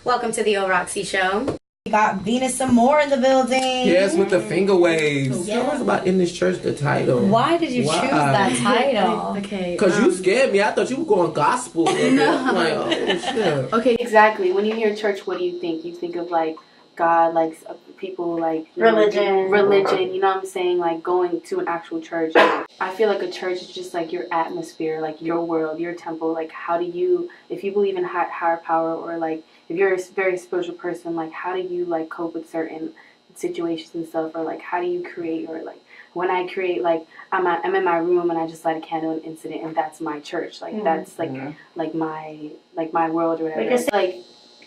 Welcome to the OhRawkC show. We got Venus some more in the building. Yes, with the finger waves. Yeah. Tell us about In This Church, the title. Why did you choose that title? Okay. Because you scared me. I thought you were going gospel. No. I'm like, oh, shit. Okay, exactly. When you hear church, what do you think? You think of like God, like people, like Religion. Religion. You know what I'm saying? Like going to an actual church. I feel like a church is just like your atmosphere, like your world, your temple. Like how do you, if you believe in higher power, or like if you're a very spiritual person, like how do you like cope with certain situations and stuff, or like how do you create, or like when I create, like I'm in my room and I just light a candle and incident, and that's my church. Like that's like my world or whatever. Like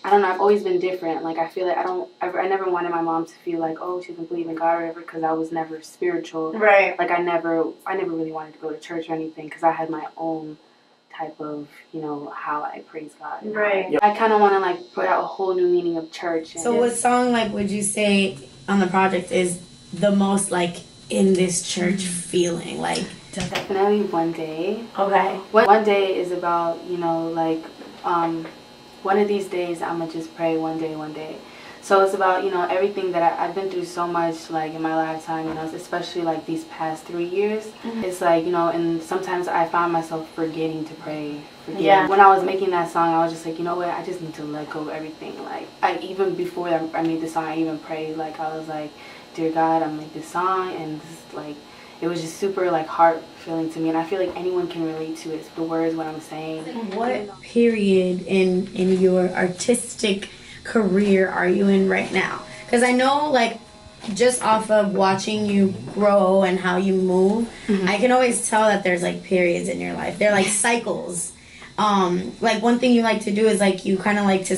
I don't know. I've always been different. Like I feel like I never wanted my mom to feel like, oh, she doesn't believe in God or whatever, because I was never spiritual. Right. Like I never really wanted to go to church or anything, because I had my own type of, how I praise God. Right. I kind of want to like put out a whole new meaning of church. So what song like would you say on the project is the most like in this church feeling? Like Definitely One Day. okay. One Day is about, one of these days I'm gonna just pray one day. So it's about, everything that I've been through so much, like, in my lifetime, especially, like, these past 3 years. It's like, and sometimes I find myself forgetting to pray. Yeah. When I was making that song, I was just like, you know what, I just need to let go of everything. Like, even before I made the song, I even prayed. Like, I was like, dear God, I'm making this song, and this is, like, it was just super, like, heart-filling to me. And I feel like anyone can relate to it, the words, what I'm saying. What period in your artistic career are you in right now? Because I know, like, just off of watching you grow and how you move, I can always tell that there's like periods in your life. They're like cycles. Like one thing you like to do is like you kind of like to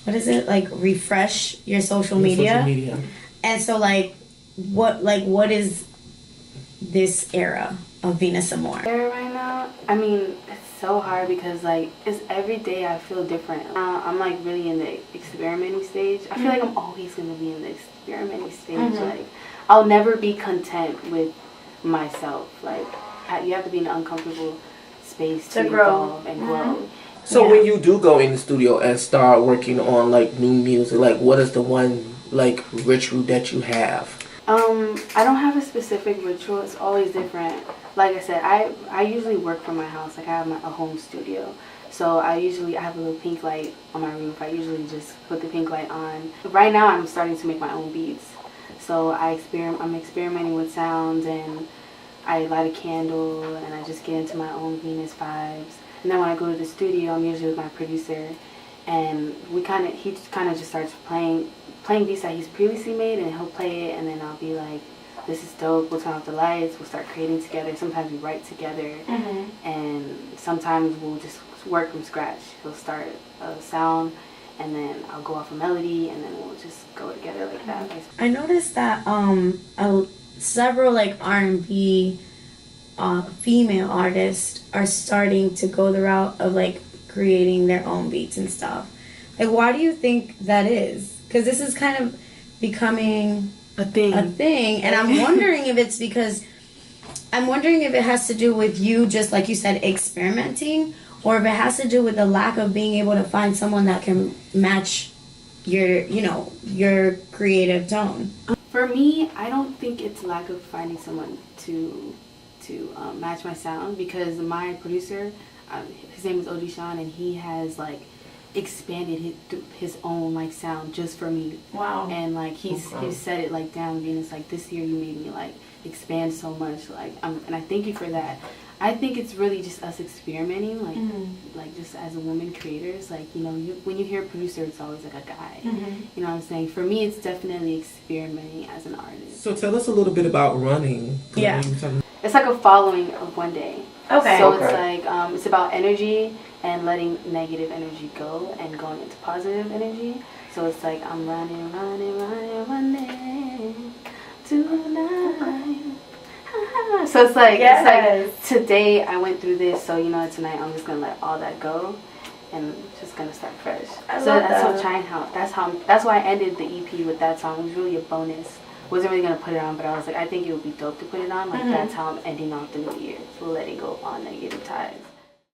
what is it, like refresh your social media. And so like what is this era of Venus Amore? Right now, I mean, it's so hard because like it's every day I feel different. I'm like really in the experimenting stage. I feel like I'm always gonna be in the experimenting stage. Like I'll never be content with myself. Like you have to be in an uncomfortable space to evolve and grow. So when you do go in the studio and start working on like new music, like what is the one like ritual that you have? I don't have a specific ritual. It's always different. Like I said, I usually work from my house. Like I have a home studio. So I have a little pink light on my roof. I usually just put the pink light on. Right now I'm starting to make my own beats. So I'm experimenting with sounds, and I light a candle and I just get into my own Venus vibes. And then when I go to the studio, I'm usually with my producer, and he kind of just starts playing beats that he's previously made, and he'll play it, and then I'll be like, this is dope, we'll turn off the lights, we'll start creating together. Sometimes we write together, and sometimes we'll just work from scratch. He'll start a sound, and then I'll go off a melody, and then we'll just go together like that. I noticed that several like R&B female artists are starting to go the route of like creating their own beats and stuff. Like, why do you think that is? Because this is kind of becoming a thing, and I'm wondering if it's because if it has to do with you, just like you said, experimenting, or if it has to do with the lack of being able to find someone that can match your creative tone. For me, I don't think it's lack of finding someone to match my sound, because my producer, his name is Odishan, and he has like expanded his own like sound just for me. Wow. And like he's said it like down, Venus, like this year you made me like expand so much, like and I thank you for that. I think it's really just us experimenting, like just as a woman creators, like when you hear producer, it's always like a guy. You know what I'm saying? For me, it's definitely experimenting as an artist. So tell us a little bit about running. Yeah. It's like a following of One Day. Okay. So it's like it's about energy and letting negative energy go and going into positive energy. So it's like I'm running one day tonight. So it's like today I went through this, so tonight I'm just gonna let all that go and just gonna start fresh. That's why I ended the EP with that song. It was really a bonus. Wasn't really gonna put it on, but I was like, I think it would be dope to put it on. Like that's how I'm ending off the new year. So letting go of all negative ties.